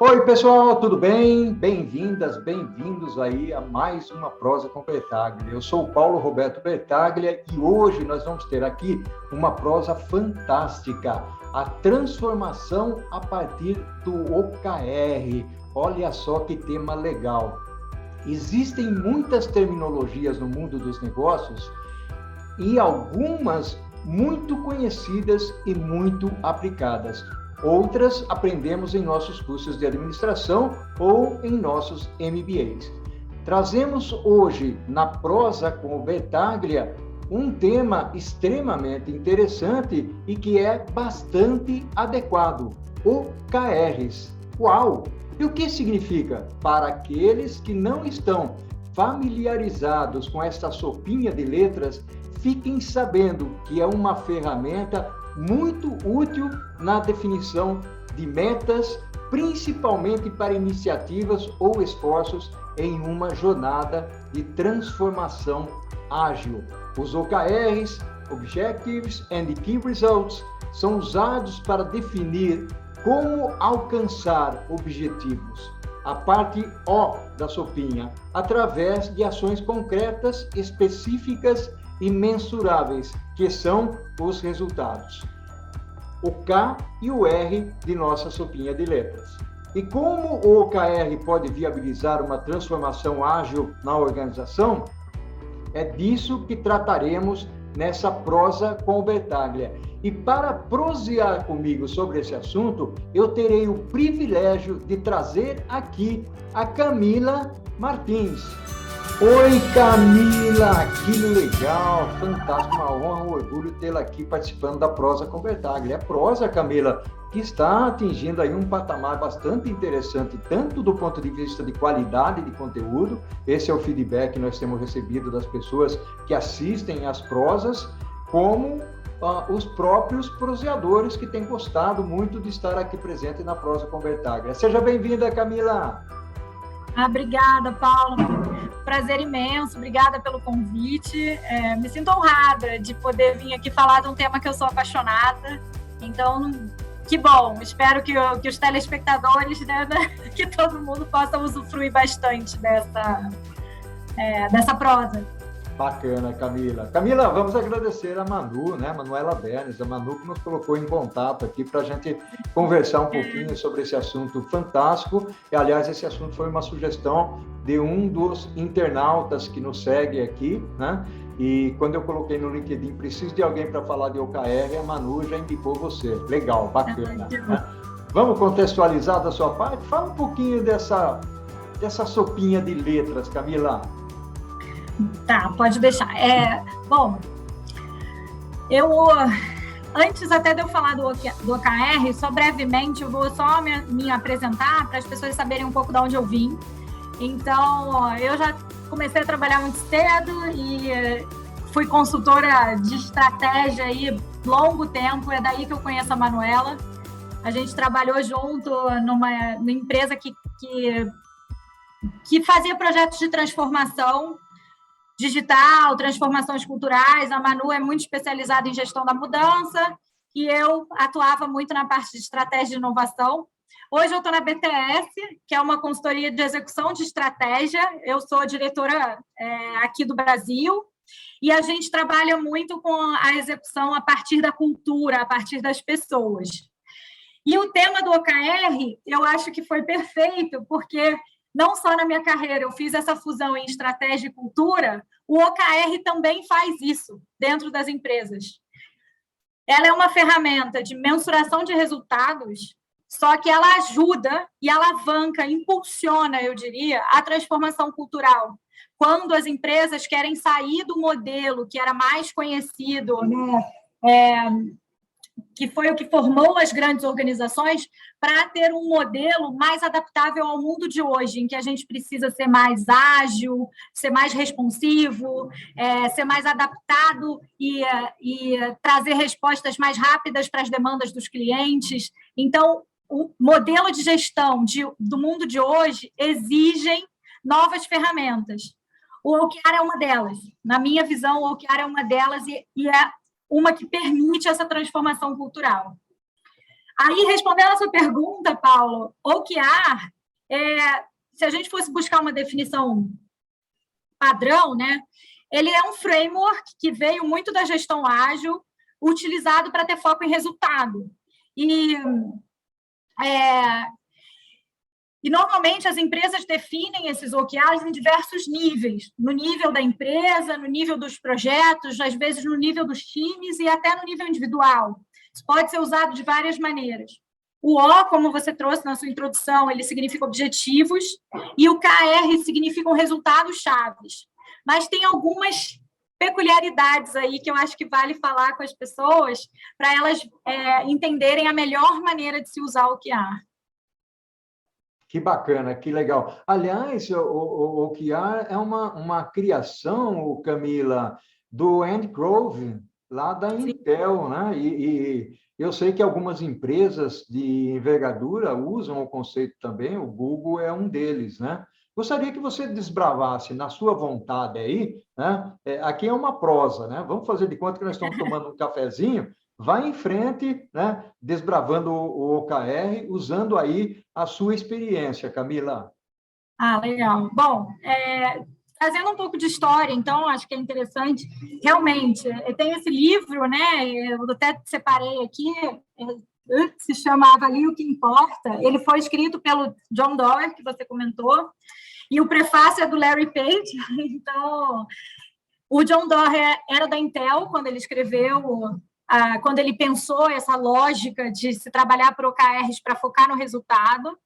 Oi, pessoal, tudo bem? Bem-vindas, bem-vindos aí a mais uma Prosa com Bertaglia. Eu sou o Paulo Roberto Bertaglia e hoje nós vamos ter aqui uma prosa fantástica, a transformação a partir do OKR. Olha só que tema legal. Existem muitas terminologias no mundo dos negócios e algumas muito conhecidas e muito aplicadas. Outras aprendemos em nossos cursos de administração ou em nossos MBAs. Trazemos hoje, na prosa com o Bertaglia, um tema extremamente interessante e que é bastante adequado: OKRs. Uau! E o que significa? Para aqueles que não estão familiarizados com esta sopinha de letras, fiquem sabendo que é uma ferramenta muito útil na definição de metas, principalmente para iniciativas ou esforços em uma jornada de transformação ágil. Os OKRs, Objectives and Key Results, são usados para definir como alcançar objetivos. A parte O da sopinha, através de ações concretas, específicas e mensuráveis, que são os resultados. O K e o R de nossa sopinha de letras. E como o OKR pode viabilizar uma transformação ágil na organização? É disso que trataremos nessa prosa com o Bertaglia. E para prosear comigo sobre esse assunto, eu terei o privilégio de trazer aqui a Camila Martins. Oi, Camila, que legal, fantástico, uma honra, um orgulho tê-la aqui participando da Prosa com Bertaglia. A prosa, Camila, que está atingindo aí um patamar bastante interessante, tanto do ponto de vista de qualidade de conteúdo, esse é o feedback que nós temos recebido das pessoas que assistem às prosas, como os próprios proseadores que têm gostado muito de estar aqui presente na Prosa com Bertaglia. Seja bem-vinda, Camila. Obrigada, Paulo. Prazer imenso. Obrigada pelo convite. Me sinto honrada de poder vir aqui falar de um tema que eu sou apaixonada. Então, que bom. Espero que os telespectadores, né, que todo mundo possa usufruir bastante dessa prosa. Bacana, Camila. Camila, vamos agradecer a Manu, né? Manuela Bernes, a Manu que nos colocou em contato aqui para a gente conversar um pouquinho sobre esse assunto fantástico. E, aliás, esse assunto foi uma sugestão de um dos internautas que nos segue aqui, né? E quando eu coloquei no LinkedIn, preciso de alguém para falar de OKR, a Manu já indicou você. Legal, bacana. Né? Vamos contextualizar da sua parte? Fala um pouquinho dessa sopinha de letras, Camila. Tá, pode deixar. Bom, antes até de eu falar do OKR, só brevemente, eu vou só me apresentar para as pessoas saberem um pouco de onde eu vim. Então, eu já comecei a trabalhar muito cedo e fui consultora de estratégia aí longo tempo, é daí que eu conheço a Manuela. A gente trabalhou junto numa empresa que fazia projetos de transformação digital, transformações culturais. A Manu é muito especializada em gestão da mudança e eu atuava muito na parte de estratégia e inovação. Hoje eu estou na BTS, que é uma consultoria de execução de estratégia. Eu sou diretora aqui do Brasil e a gente trabalha muito com a execução a partir da cultura, a partir das pessoas. E o tema do OKR, eu acho que foi perfeito, porque não só na minha carreira eu fiz essa fusão em estratégia e cultura, o OKR também faz isso dentro das empresas. Ela é uma ferramenta de mensuração de resultados, só que ela ajuda e alavanca, impulsiona, eu diria, a transformação cultural. Quando as empresas querem sair do modelo que era mais conhecido, né, que foi o que formou as grandes organizações, para ter um modelo mais adaptável ao mundo de hoje, em que a gente precisa ser mais ágil, ser mais responsivo, ser mais adaptado e trazer respostas mais rápidas para as demandas dos clientes. Então, o modelo de gestão do mundo de hoje exigem novas ferramentas. O OKR é uma delas. Na minha visão, o OKR é uma delas e é uma que permite essa transformação cultural. Aí, respondendo a sua pergunta, Paulo, OKR, se a gente fosse buscar uma definição padrão, né, ele é um framework que veio muito da gestão ágil, utilizado para ter foco em resultado. E normalmente as empresas definem esses OKRs em diversos níveis, no nível da empresa, no nível dos projetos, às vezes no nível dos times e até no nível individual. Isso pode ser usado de várias maneiras. O O, como você trouxe na sua introdução, ele significa objetivos, e o KR significam resultados chaves. Mas tem algumas peculiaridades aí que eu acho que vale falar com as pessoas para elas entenderem a melhor maneira de se usar o OKR. Que bacana, que legal. Aliás, o OKR é uma criação, Camila, do Andy Grove, lá da Intel, né? E eu sei que algumas empresas de envergadura usam o conceito também, o Google é um deles, né? Gostaria que você desbravasse na sua vontade aí, né? Aqui é uma prosa, né? Vamos fazer de conta que nós estamos tomando um cafezinho. Vai em frente, né? Desbravando o OKR, usando aí a sua experiência, Camila. Legal. Bom, trazendo um pouco de história, então, acho que é interessante. Realmente, eu tenho esse livro, né? Eu até separei aqui, se chamava Ali o que Importa. Ele foi escrito pelo John Doerr, que você comentou, e o prefácio é do Larry Page. Então, o John Doerr era da Intel quando ele escreveu, quando ele pensou essa lógica de se trabalhar por OKRs para focar no resultado.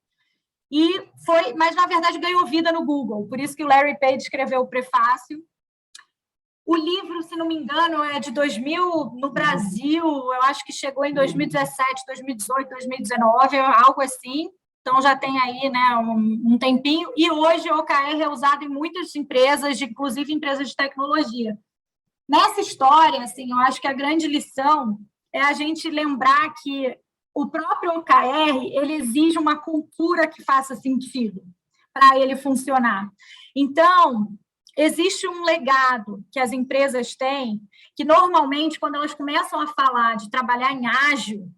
Mas, na verdade, ganhou vida no Google, por isso que o Larry Page escreveu o prefácio. O livro, se não me engano, é de 2000, no Brasil, eu acho que chegou em 2017, 2018, 2019, algo assim, então já tem aí, né, um tempinho, e hoje o OKR é usado em muitas empresas, inclusive empresas de tecnologia. Nessa história, assim, eu acho que a grande lição é a gente lembrar que o próprio OKR, ele exige uma cultura que faça sentido para ele funcionar. Então, existe um legado que as empresas têm, que normalmente, quando elas começam a falar de trabalhar em ágil,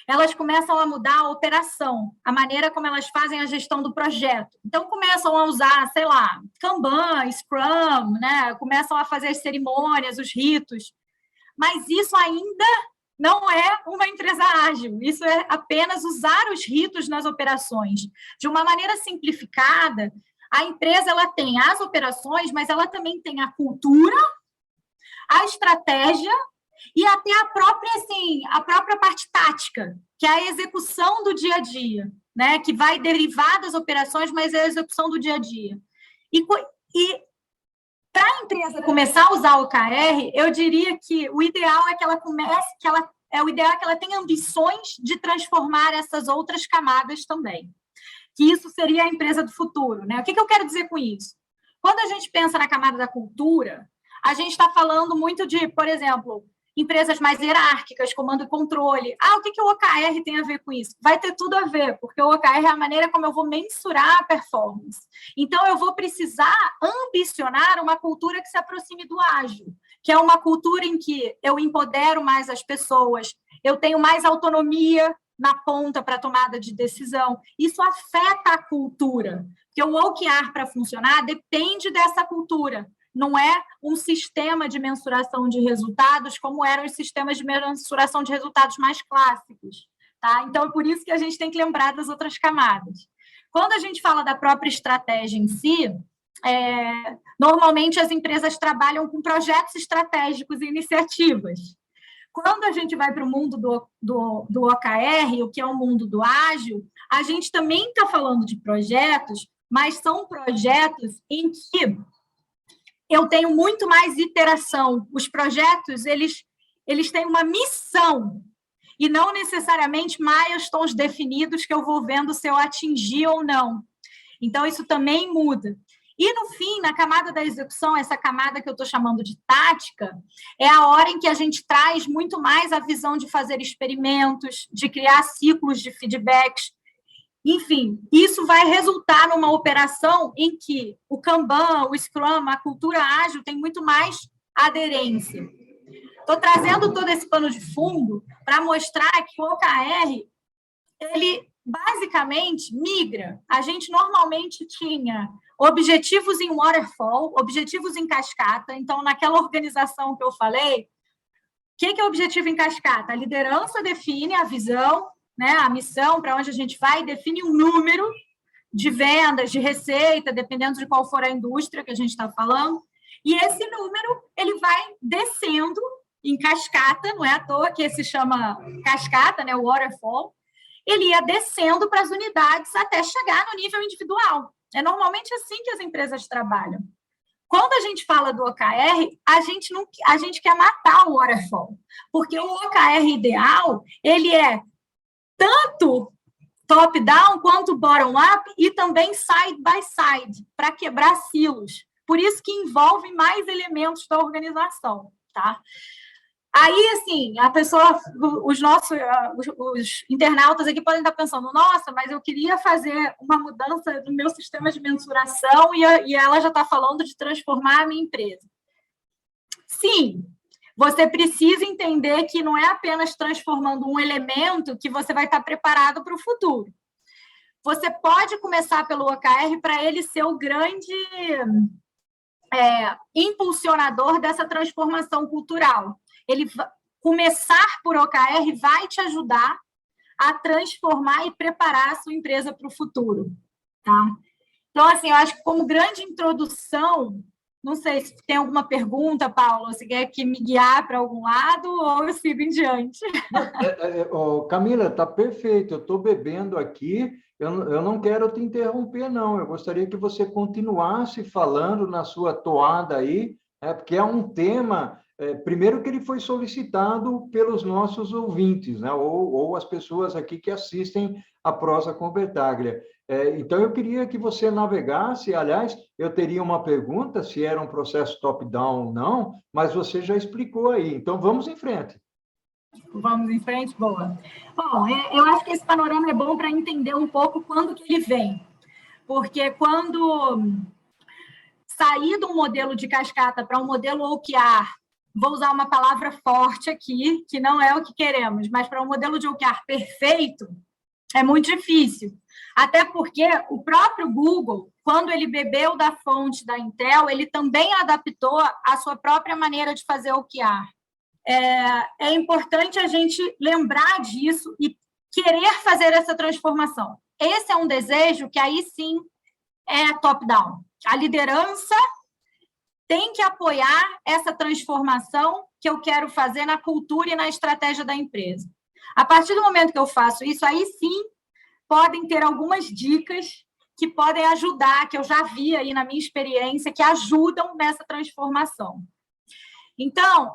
elas começam a mudar a operação, a maneira como elas fazem a gestão do projeto. Então, começam a usar, sei lá, Kanban, Scrum, né? Começam a fazer as cerimônias, os ritos. Mas isso ainda não é uma empresa ágil. Isso é apenas usar os ritos nas operações. De uma maneira simplificada, a empresa ela tem as operações, mas ela também tem a cultura, a estratégia e até a própria parte tática, que é a execução do dia a dia, né? Que vai derivar das operações, mas é a execução do dia a dia. E para a empresa começar a usar o OKR, eu diria que o ideal é que ela comece, o ideal é que ela tenha ambições de transformar essas outras camadas também. Que isso seria a empresa do futuro, né? O que eu quero dizer com isso? Quando a gente pensa na camada da cultura, a gente está falando muito de, por exemplo, empresas mais hierárquicas, comando e controle. O que o OKR tem a ver com isso? Vai ter tudo a ver, porque o OKR é a maneira como eu vou mensurar a performance. Então, eu vou precisar ambicionar uma cultura que se aproxime do ágil, que é uma cultura em que eu empodero mais as pessoas, eu tenho mais autonomia na ponta para tomada de decisão. Isso afeta a cultura, porque o OKR, para funcionar, depende dessa cultura. Não é um sistema de mensuração de resultados como eram os sistemas de mensuração de resultados mais clássicos. Tá? Então, é por isso que a gente tem que lembrar das outras camadas. Quando a gente fala da própria estratégia em si, normalmente as empresas trabalham com projetos estratégicos e iniciativas. Quando a gente vai para o mundo do OKR, o que é o mundo do ágil, a gente também está falando de projetos, mas são projetos em que eu tenho muito mais iteração. Os projetos, eles têm uma missão e não necessariamente milestones definidos que eu vou vendo se eu atingir ou não. Então, isso também muda. E, no fim, na camada da execução, essa camada que eu estou chamando de tática, é a hora em que a gente traz muito mais a visão de fazer experimentos, de criar ciclos de feedbacks. Enfim, isso vai resultar numa operação em que o Kanban, o Scrum, a cultura ágil tem muito mais aderência. Estou trazendo todo esse pano de fundo para mostrar que o OKR ele basicamente migra. A gente normalmente tinha objetivos em waterfall, objetivos em cascata. Então, naquela organização que eu falei, o que é objetivo em cascata? A liderança define a visão, né, a missão, para onde a gente vai, define um número de vendas, de receita, dependendo de qual for a indústria que a gente está falando. E esse número ele vai descendo em cascata, não é à toa que se chama cascata, né, waterfall. Ele ia descendo para as unidades até chegar no nível individual. É normalmente assim que as empresas trabalham. Quando a gente fala do OKR, a gente quer matar o waterfall, porque o OKR ideal, ele é tanto top-down quanto bottom-up e também side-by-side, para quebrar silos. Por isso que envolve mais elementos da organização, tá? Aí, assim, os internautas aqui podem estar pensando, nossa, mas eu queria fazer uma mudança no meu sistema de mensuração e ela já está falando de transformar a minha empresa. Sim, você precisa entender que não é apenas transformando um elemento que você vai estar preparado para o futuro. Você pode começar pelo OKR para ele ser o grande impulsionador dessa transformação cultural. Começar por OKR vai te ajudar a transformar e preparar a sua empresa para o futuro, tá? Então, assim, eu acho que como grande introdução, não sei se tem alguma pergunta, Paulo, se quer que me guiar para algum lado ou eu sigo em diante. Camila, está perfeito, eu estou bebendo aqui, eu não quero te interromper, não, eu gostaria que você continuasse falando na sua toada aí, porque é um tema... primeiro que ele foi solicitado pelos nossos ouvintes, né? ou as pessoas aqui que assistem a Prosa com Bertaglia. Então, eu queria que você navegasse, aliás, eu teria uma pergunta, se era um processo top-down ou não, mas você já explicou aí, então vamos em frente. Vamos em frente? Boa. Bom, eu acho que esse panorama é bom para entender um pouco quando que ele vem, porque quando sair de um modelo de cascata para um modelo OKR, vou usar uma palavra forte aqui, que não é o que queremos, mas para um modelo de OKR perfeito, é muito difícil. Até porque o próprio Google, quando ele bebeu da fonte da Intel, ele também adaptou a sua própria maneira de fazer OKR. É importante a gente lembrar disso e querer fazer essa transformação. Esse é um desejo que aí sim é top-down. A liderança tem que apoiar essa transformação que eu quero fazer na cultura e na estratégia da empresa. A partir do momento que eu faço isso, aí sim podem ter algumas dicas que podem ajudar, que eu já vi aí na minha experiência, que ajudam nessa transformação. Então,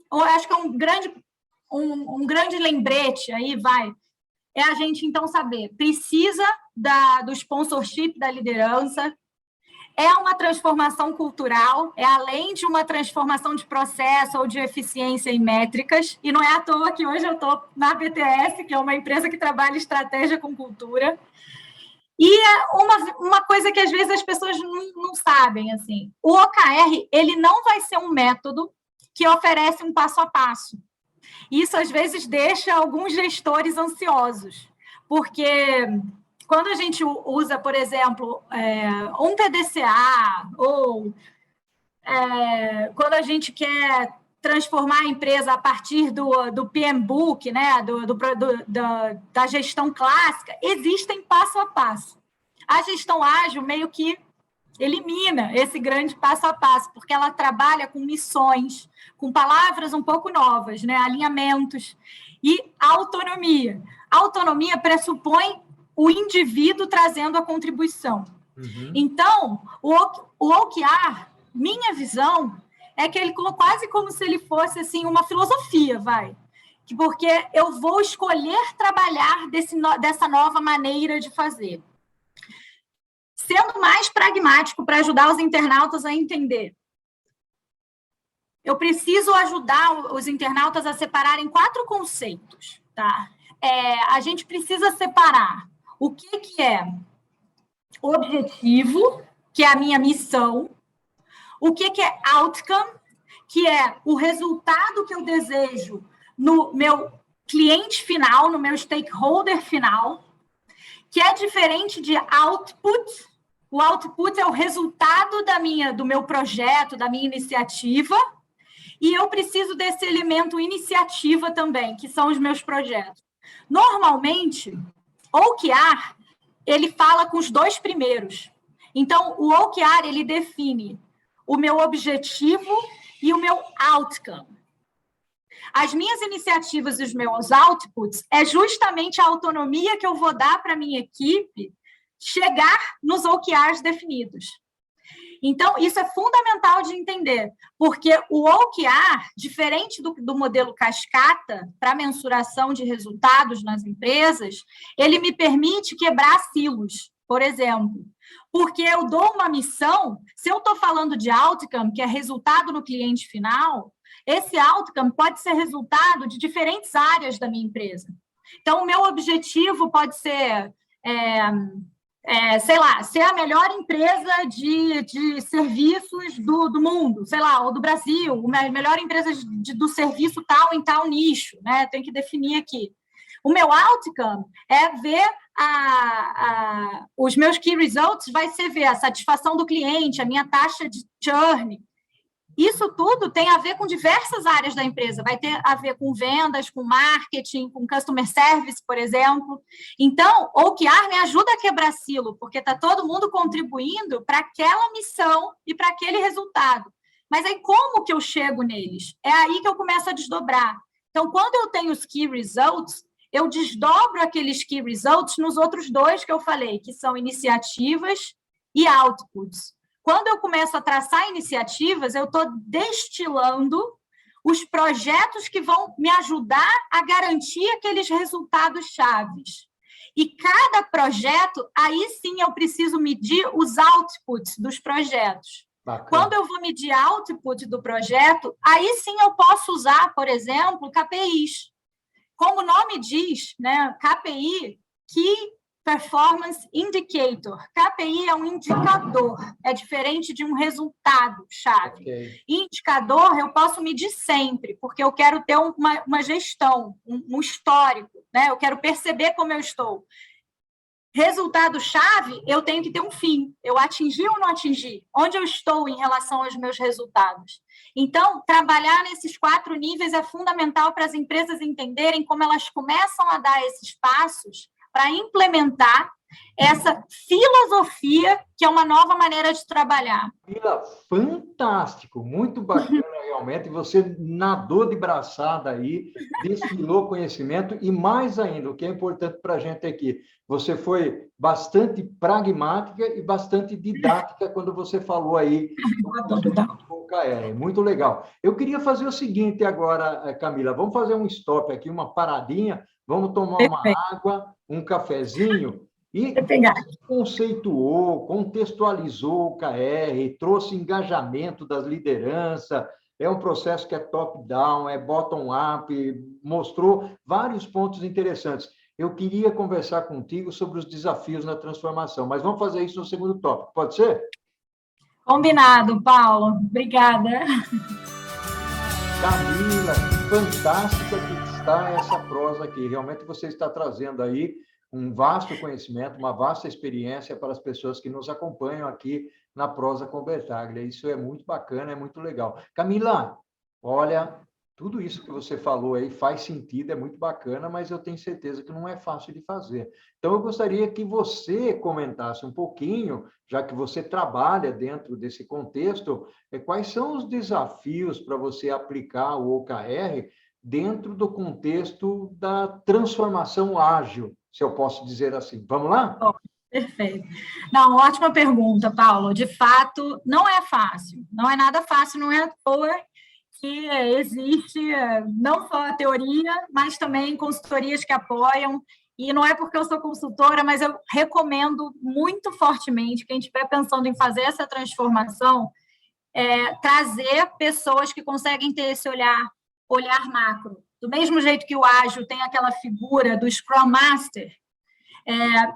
eu acho que é um grande lembrete aí, é a gente, então, saber, precisa do sponsorship da liderança, é uma transformação cultural, é além de uma transformação de processo ou de eficiência em métricas, e não é à toa que hoje eu estou na BTS, que é uma empresa que trabalha estratégia com cultura. E uma coisa que às vezes as pessoas não sabem, assim, o OKR, ele não vai ser um método que oferece um passo a passo. Isso às vezes deixa alguns gestores ansiosos, porque quando a gente usa, por exemplo, um PDCA, ou quando a gente quer transformar a empresa a partir do PMBOK, né, da gestão clássica, existem passo a passo. A gestão ágil meio que elimina esse grande passo a passo, porque ela trabalha com missões, com palavras um pouco novas, né, alinhamentos e autonomia. A autonomia pressupõe o indivíduo trazendo a contribuição. Uhum. Então, o OKR, minha visão, é que ele quase como se ele fosse assim, uma filosofia, porque eu vou escolher trabalhar dessa nova maneira de fazer. Sendo mais pragmático para ajudar os internautas a entender. Eu preciso ajudar os internautas a separarem 4 conceitos. Tá? A gente precisa separar o que é objetivo, que é a minha missão, o que é outcome, que é o resultado que eu desejo no meu cliente final, no meu stakeholder final, que é diferente de output. O output é o resultado do meu projeto, da minha iniciativa, e eu preciso desse elemento iniciativa também, que são os meus projetos. Normalmente, o OKR, ele fala com os dois primeiros. Então, o OKR, ele define o meu objetivo e o meu outcome. As minhas iniciativas e os meus outputs é justamente a autonomia que eu vou dar para a minha equipe chegar nos OKRs definidos. Então, isso é fundamental de entender, porque o OKR, diferente do modelo cascata para mensuração de resultados nas empresas, ele me permite quebrar silos, por exemplo. Porque eu dou uma missão, se eu estou falando de outcome, que é resultado no cliente final, esse outcome pode ser resultado de diferentes áreas da minha empresa. Então, o meu objetivo pode ser... sei lá, ser a melhor empresa de serviços do mundo, sei lá, ou do Brasil, a melhor empresa do serviço tal em tal nicho, né? Tem que definir aqui. O meu outcome é ver os meus key results, vai ser ver a satisfação do cliente, a minha taxa de churn. Isso tudo tem a ver com diversas áreas da empresa, vai ter a ver com vendas, com marketing, com customer service, por exemplo. Então, o OKR me ajuda a quebrar silo, porque está todo mundo contribuindo para aquela missão e para aquele resultado. Mas aí, como que eu chego neles? É aí que eu começo a desdobrar. Então, quando eu tenho os key results, eu desdobro aqueles key results nos outros dois que eu falei, que são iniciativas e outputs. Quando eu começo a traçar iniciativas, eu estou destilando os projetos que vão me ajudar a garantir aqueles resultados chaves. E cada projeto, aí sim eu preciso medir os outputs dos projetos. Bacana. Quando eu vou medir output do projeto, aí sim eu posso usar, por exemplo, KPIs. Como o nome diz, né, KPI, Key Performance Indicator. KPI é um indicador, é diferente de um resultado-chave. Okay. Indicador eu posso medir sempre, porque eu quero ter uma gestão, um histórico, né? Eu quero perceber como eu estou. Resultado-chave, eu tenho que ter um fim. Eu atingi ou não atingi? Onde eu estou em relação aos meus resultados? Então, trabalhar nesses 4 níveis é fundamental para as empresas entenderem como elas começam a dar esses passos para implementar essa filosofia, que é uma nova maneira de trabalhar. Fantástico, muito bacana realmente. Você nadou de braçada aí, destilou conhecimento e, mais ainda, o que é importante para a gente aqui, você foi bastante pragmática e bastante didática quando você falou aí do OKR. Muito legal. Eu queria fazer o seguinte agora, Camila, vamos fazer um stop aqui, uma paradinha, vamos tomar uma água, um cafezinho. E conceituou, contextualizou o OKR, trouxe engajamento das lideranças, é um processo que é top-down, é bottom-up, mostrou vários pontos interessantes. Eu queria conversar contigo sobre os desafios na transformação, mas vamos fazer isso no segundo tópico, pode ser? Combinado, Paulo. Obrigada. Camila, que fantástica que está essa prosa aqui. Realmente você está trazendo aí um vasto conhecimento, uma vasta experiência para as pessoas que nos acompanham aqui na Prosa com Bertaglia. Isso é muito bacana, é muito legal. Camila, olha, tudo isso que você falou aí faz sentido, é muito bacana, mas eu tenho certeza que não é fácil de fazer. Então, eu gostaria que você comentasse um pouquinho, já que você trabalha dentro desse contexto, quais são os desafios para você aplicar o OKR dentro do contexto da transformação ágil, se eu posso dizer assim. Vamos lá? Oh, perfeito. Não, ótima pergunta, Paulo. De fato, não é fácil. Não é nada fácil, não é à toa que existe não só a teoria, mas também consultorias que apoiam. E não é porque eu sou consultora, mas eu recomendo muito fortemente, quem estiver pensando em fazer essa transformação, trazer pessoas que conseguem ter esse olhar macro. Do mesmo jeito que o ágil tem aquela figura do Scrum Master,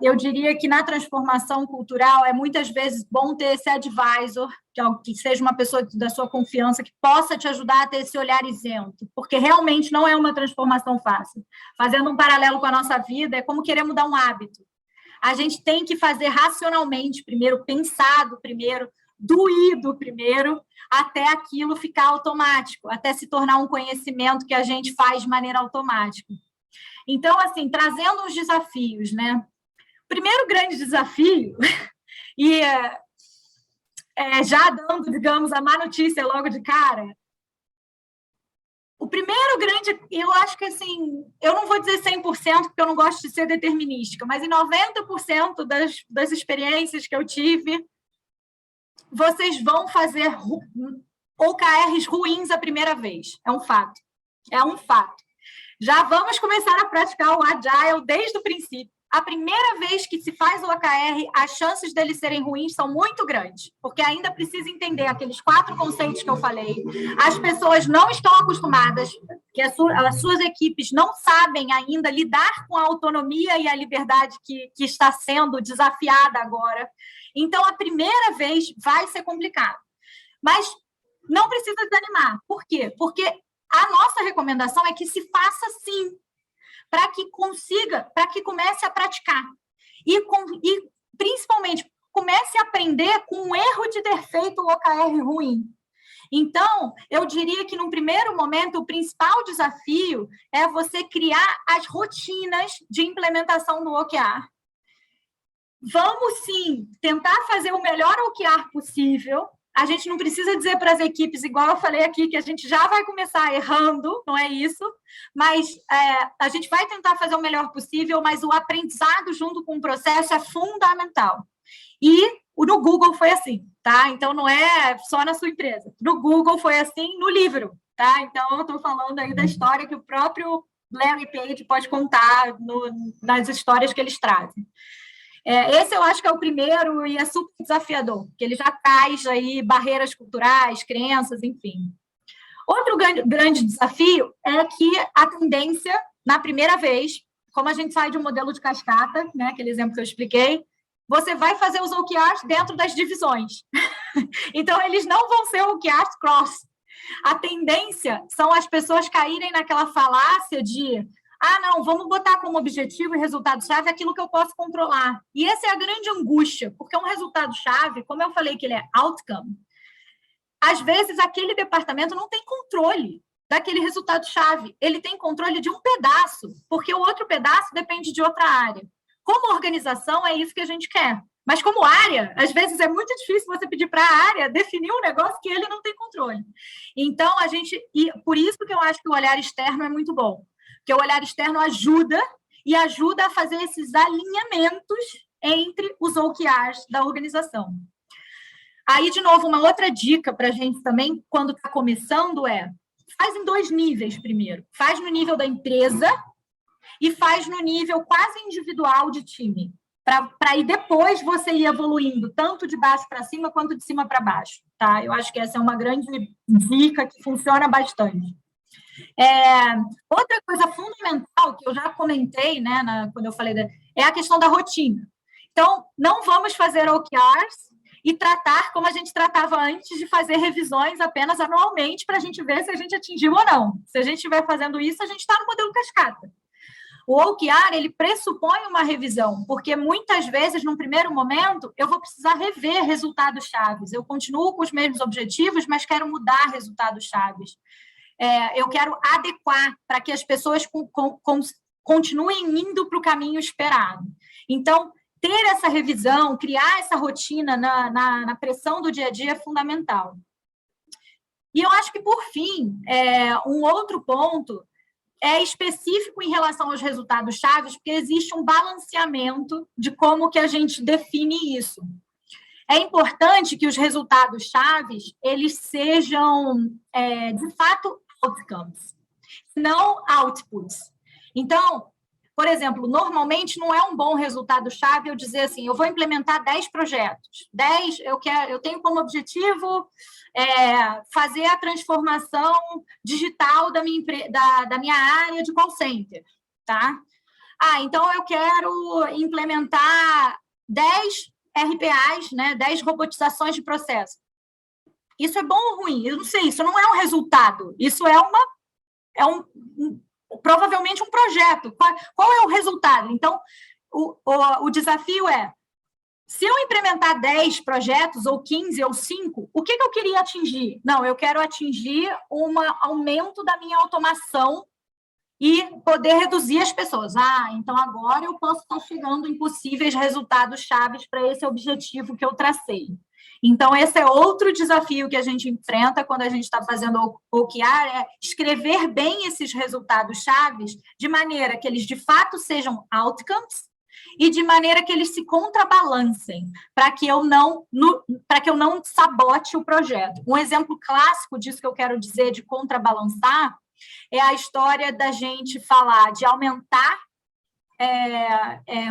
Eu diria que na transformação cultural é muitas vezes bom ter esse advisor, que seja uma pessoa da sua confiança, que possa te ajudar a ter esse olhar isento, porque realmente não é uma transformação fácil. Fazendo um paralelo com a nossa vida, é como querer mudar um hábito. A gente tem que fazer racionalmente primeiro, pensado primeiro, doído primeiro, até aquilo ficar automático, até se tornar um conhecimento que a gente faz de maneira automática. Então, assim, trazendo os desafios, né? O primeiro grande desafio, e já dando, digamos, a má notícia logo de cara, o primeiro grande, eu acho que, assim, eu não vou dizer 100%, porque eu não gosto de ser determinística, mas em 90% das experiências que eu tive, vocês vão fazer OKRs ruins a primeira vez. É um fato. É um fato. Já vamos começar a praticar o Agile desde o princípio. A primeira vez que se faz o OKR, as chances deles serem ruins são muito grandes, porque ainda precisa entender aqueles 4 conceitos que eu falei. As pessoas não estão acostumadas, que as suas equipes não sabem ainda lidar com a autonomia e a liberdade que está sendo desafiada agora. Então, a primeira vez vai ser complicado. Mas não precisa desanimar. Por quê? Porque a nossa recomendação é que se faça sim, para que consiga, para que comece a praticar. E principalmente, comece a aprender com o erro de ter feito o OKR ruim. Então, eu diria que, num primeiro momento, o principal desafio é você criar as rotinas de implementação do OKR. Vamos, sim, tentar fazer o melhor OKR possível. A gente não precisa dizer para as equipes, igual eu falei aqui, que a gente já vai começar errando, não é isso, mas a gente vai tentar fazer o melhor possível, mas o aprendizado junto com o processo é fundamental. E no Google foi assim, tá? Então, não é só na sua empresa. No Google foi assim no livro, tá? Então, eu estou falando aí da história que o próprio Larry Page pode contar nas histórias que eles trazem. Esse eu acho que é o primeiro e é super desafiador, porque ele já traz aí barreiras culturais, crenças, enfim. Outro grande desafio é que a tendência, na primeira vez, como a gente sai de um modelo de cascata, né, aquele exemplo que eu expliquei, você vai fazer os OKRs dentro das divisões. Então, eles não vão ser OKRs cross. A tendência são as pessoas caírem naquela falácia de não, vamos botar como objetivo e resultado-chave aquilo que eu posso controlar. E essa é a grande angústia, porque um resultado-chave, como eu falei que ele é outcome, às vezes aquele departamento não tem controle daquele resultado-chave. Ele tem controle de um pedaço, porque o outro pedaço depende de outra área. Como organização, é isso que a gente quer. Mas como área, às vezes é muito difícil você pedir para a área definir um negócio que ele não tem controle. Então, por isso que eu acho que o olhar externo é muito bom. Porque o olhar externo ajuda a fazer esses alinhamentos entre os OKRs da organização. Aí, de novo, uma outra dica para a gente também, quando está começando, faz em 2 níveis primeiro. Faz no nível da empresa e faz no nível quase individual de time. Para aí depois você ir evoluindo, tanto de baixo para cima quanto de cima para baixo. Tá? Eu acho que essa é uma grande dica que funciona bastante. Outra coisa fundamental que eu já comentei, né, quando eu falei, é a questão da rotina. Então, não vamos fazer OKRs e tratar como a gente tratava antes de fazer revisões apenas anualmente para a gente ver se a gente atingiu ou não. Se a gente estiver fazendo isso, a gente está no modelo cascata. O OKR, ele pressupõe uma revisão, porque muitas vezes, num primeiro momento, eu vou precisar rever resultados chaves. Eu continuo com os mesmos objetivos, mas quero mudar resultados chaves. Eu quero adequar para que as pessoas continuem indo para o caminho esperado. Então, ter essa revisão, criar essa rotina na pressão do dia a dia é fundamental. E eu acho que, por fim, um outro ponto é específico em relação aos resultados chaves, porque existe um balanceamento de como que a gente define isso. É importante que os resultados chaves eles sejam, de fato, outcomes, não outputs. Então, por exemplo, normalmente não é um bom resultado-chave eu dizer assim, eu vou implementar 10 projetos. 10, eu tenho como objetivo fazer a transformação digital da minha área de call center, tá? Então eu quero implementar 10 RPAs, né, 10 robotizações de processo. Isso é bom ou ruim? Eu não sei, isso não é um resultado, isso é provavelmente um projeto. Qual é o resultado? Então, o desafio é, se eu implementar 10 projetos, ou 15, ou 5, o que eu queria atingir? Não, eu quero atingir um aumento da minha automação e poder reduzir as pessoas. Então agora eu posso estar chegando em possíveis resultados chaves para esse objetivo que eu tracei. Então, esse é outro desafio que a gente enfrenta quando a gente está fazendo OKR, é escrever bem esses resultados chaves de maneira que eles, de fato, sejam outcomes e de maneira que eles se contrabalancem, para que eu não sabote o projeto. Um exemplo clássico disso que eu quero dizer de contrabalançar é a história da gente falar de aumentar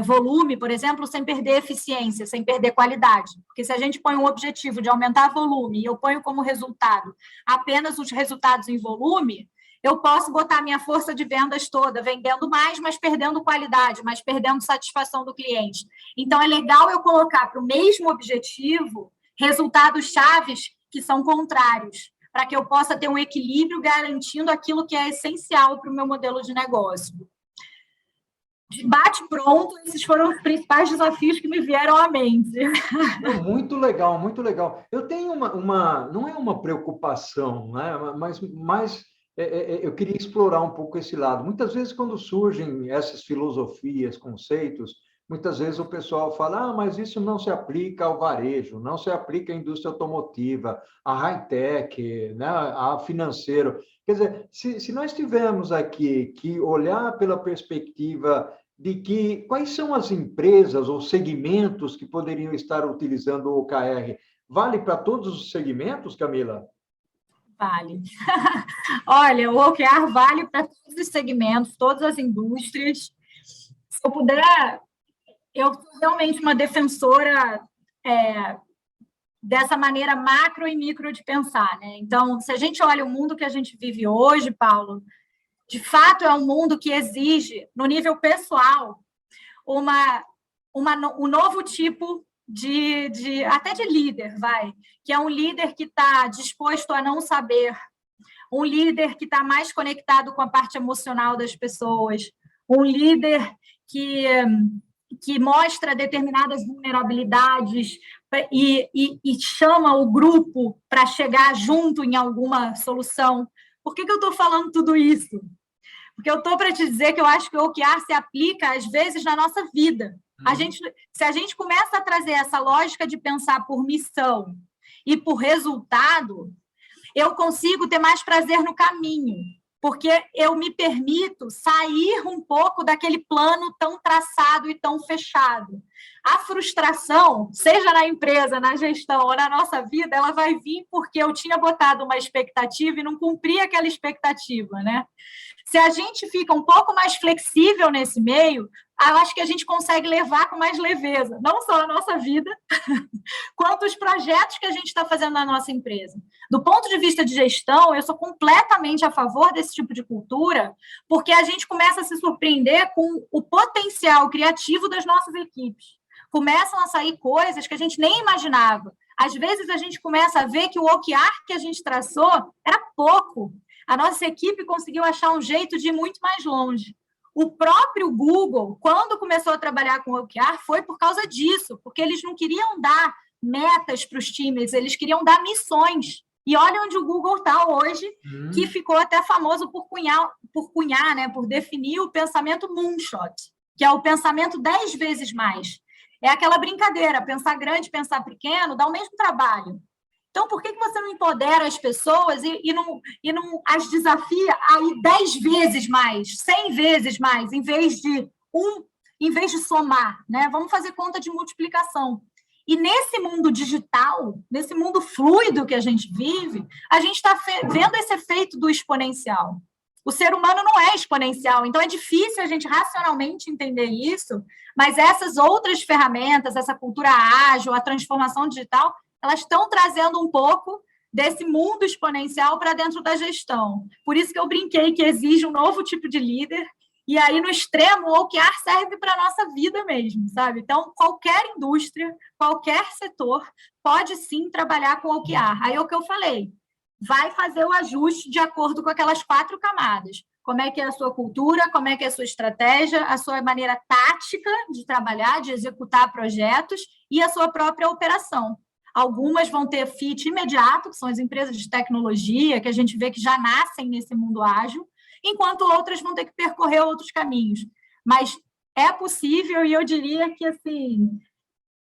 volume, por exemplo, sem perder eficiência, sem perder qualidade. Porque se a gente põe um objetivo de aumentar volume e eu ponho como resultado apenas os resultados em volume, eu posso botar minha força de vendas toda, vendendo mais, mas perdendo qualidade, mas perdendo satisfação do cliente. Então, é legal eu colocar para o mesmo objetivo resultados chaves que são contrários, para que eu possa ter um equilíbrio garantindo aquilo que é essencial para o meu modelo de negócio. De bate pronto, esses foram os principais desafios que me vieram à mente. Não, muito legal, muito legal. Eu tenho não é uma preocupação, né? Mas eu queria explorar um pouco esse lado. Muitas vezes, quando surgem essas filosofias, conceitos, muitas vezes o pessoal fala, mas isso não se aplica ao varejo, não se aplica à indústria automotiva, à high-tech, né? A financeiro. Quer dizer, se nós tivermos aqui que olhar pela perspectiva de quais são as empresas ou segmentos que poderiam estar utilizando o OKR, vale para todos os segmentos, Camila? Vale. Olha, o OKR vale para todos os segmentos, todas as indústrias. Se eu puder, eu sou realmente uma defensora dessa maneira macro e micro de pensar, né? Então, se a gente olha o mundo que a gente vive hoje, Paulo, de fato é um mundo que exige, no nível pessoal, um novo tipo até de líder, que é um líder que está disposto a não saber, um líder que está mais conectado com a parte emocional das pessoas, um líder que mostra determinadas vulnerabilidades e chama o grupo para chegar junto em alguma solução. Por que eu estou falando tudo isso? Porque eu estou para te dizer que eu acho que o OKR se aplica, às vezes, na nossa vida. Se a gente começa a trazer essa lógica de pensar por missão e por resultado, eu consigo ter mais prazer no caminho, porque eu me permito sair um pouco daquele plano tão traçado e tão fechado. A frustração, seja na empresa, na gestão ou na nossa vida, ela vai vir porque eu tinha botado uma expectativa e não cumpri aquela expectativa, né? Se a gente fica um pouco mais flexível nesse meio, eu acho que a gente consegue levar com mais leveza, não só a nossa vida, quanto os projetos que a gente está fazendo na nossa empresa. Do ponto de vista de gestão, eu sou completamente a favor desse tipo de cultura, porque a gente começa a se surpreender com o potencial criativo das nossas equipes. Começam a sair coisas que a gente nem imaginava. Às vezes, a gente começa a ver que o OKR que a gente traçou era pouco. A nossa equipe conseguiu achar um jeito de ir muito mais longe. O próprio Google, quando começou a trabalhar com o OKR, foi por causa disso, porque eles não queriam dar metas para os times, eles queriam dar missões. E olha onde o Google está hoje, que ficou até famoso por cunhar, né, por definir o pensamento moonshot, que é o pensamento 10 vezes mais. É aquela brincadeira, pensar grande, pensar pequeno, dá o mesmo trabalho. Então, por que você não empodera as pessoas e não as desafia a ir 10 vezes mais, 100 vezes mais, em vez de somar, né? Vamos fazer conta de multiplicação. E nesse mundo digital, nesse mundo fluido que a gente vive, a gente está vendo esse efeito do exponencial. O ser humano não é exponencial, então é difícil a gente racionalmente entender isso, mas essas outras ferramentas, essa cultura ágil, a transformação digital, elas estão trazendo um pouco desse mundo exponencial para dentro da gestão. Por isso que eu brinquei que exige um novo tipo de líder E aí, no extremo, o OKR serve para a nossa vida mesmo, sabe? Então, qualquer indústria, qualquer setor pode sim trabalhar com OKR. Aí é o que eu falei, vai fazer o ajuste de acordo com aquelas 4 camadas. Como é que é a sua cultura, como é que é a sua estratégia, a sua maneira tática de trabalhar, de executar projetos e a sua própria operação. Algumas vão ter fit imediato, que são as empresas de tecnologia, que a gente vê que já nascem nesse mundo ágil, enquanto outras vão ter que percorrer outros caminhos. Mas é possível, e eu diria que, assim,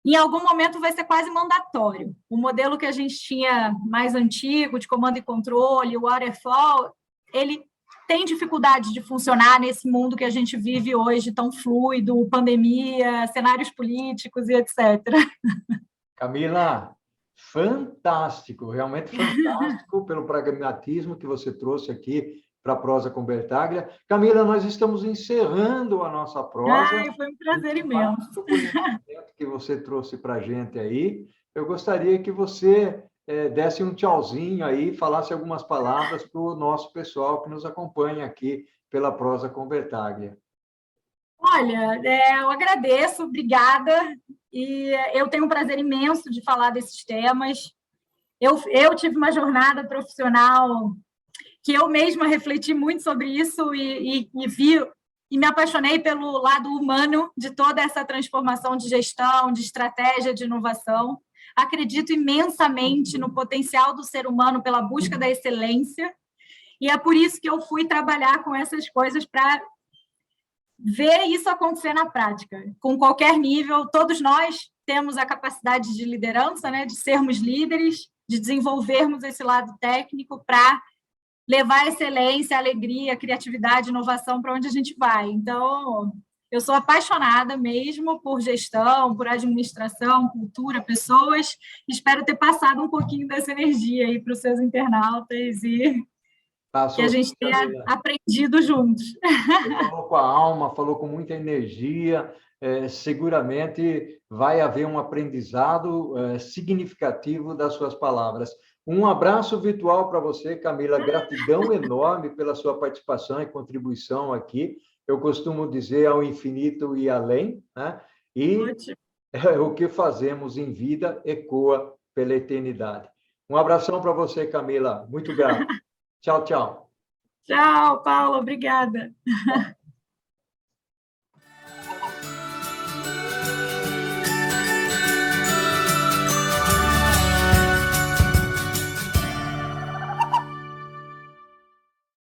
em algum momento vai ser quase mandatório. O modelo que a gente tinha mais antigo, de comando e controle, o waterfall, ele tem dificuldade de funcionar nesse mundo que a gente vive hoje, tão fluido, pandemia, cenários políticos e etc. Camila, fantástico, realmente fantástico pelo pragmatismo que você trouxe aqui para a prosa com Bertaglia. Camila, nós estamos encerrando a nossa prosa. Ai, foi um prazer imenso. O conhecimento que você trouxe para a gente aí, eu gostaria que você desse um tchauzinho aí, falasse algumas palavras para o nosso pessoal que nos acompanha aqui pela prosa com Bertaglia. Olha, eu agradeço, obrigada. E eu tenho um prazer imenso de falar desses temas. Eu tive uma jornada profissional que eu mesma refleti muito sobre isso e vi e me apaixonei pelo lado humano de toda essa transformação de gestão, de estratégia, de inovação. Acredito imensamente no potencial do ser humano pela busca da excelência, e é por isso que eu fui trabalhar com essas coisas para ver isso acontecer na prática, com qualquer nível. Todos nós temos a capacidade de liderança, né, de sermos líderes, de desenvolvermos esse lado técnico para levar a excelência, a alegria, a criatividade, a inovação para onde a gente vai. Então, eu sou apaixonada mesmo por gestão, por administração, cultura, pessoas. Espero ter passado um pouquinho dessa energia aí para os seus internautas e que a gente tenha aprendido juntos. Falou com a alma, falou com muita energia. Seguramente vai haver um aprendizado significativo das suas palavras. Um abraço virtual para você, Camila. Gratidão enorme pela sua participação e contribuição aqui. Eu costumo dizer ao infinito e além, né? E o que fazemos em vida ecoa pela eternidade. Um abração para você, Camila. Muito grato. Tchau, tchau. Tchau, Paula. Obrigada.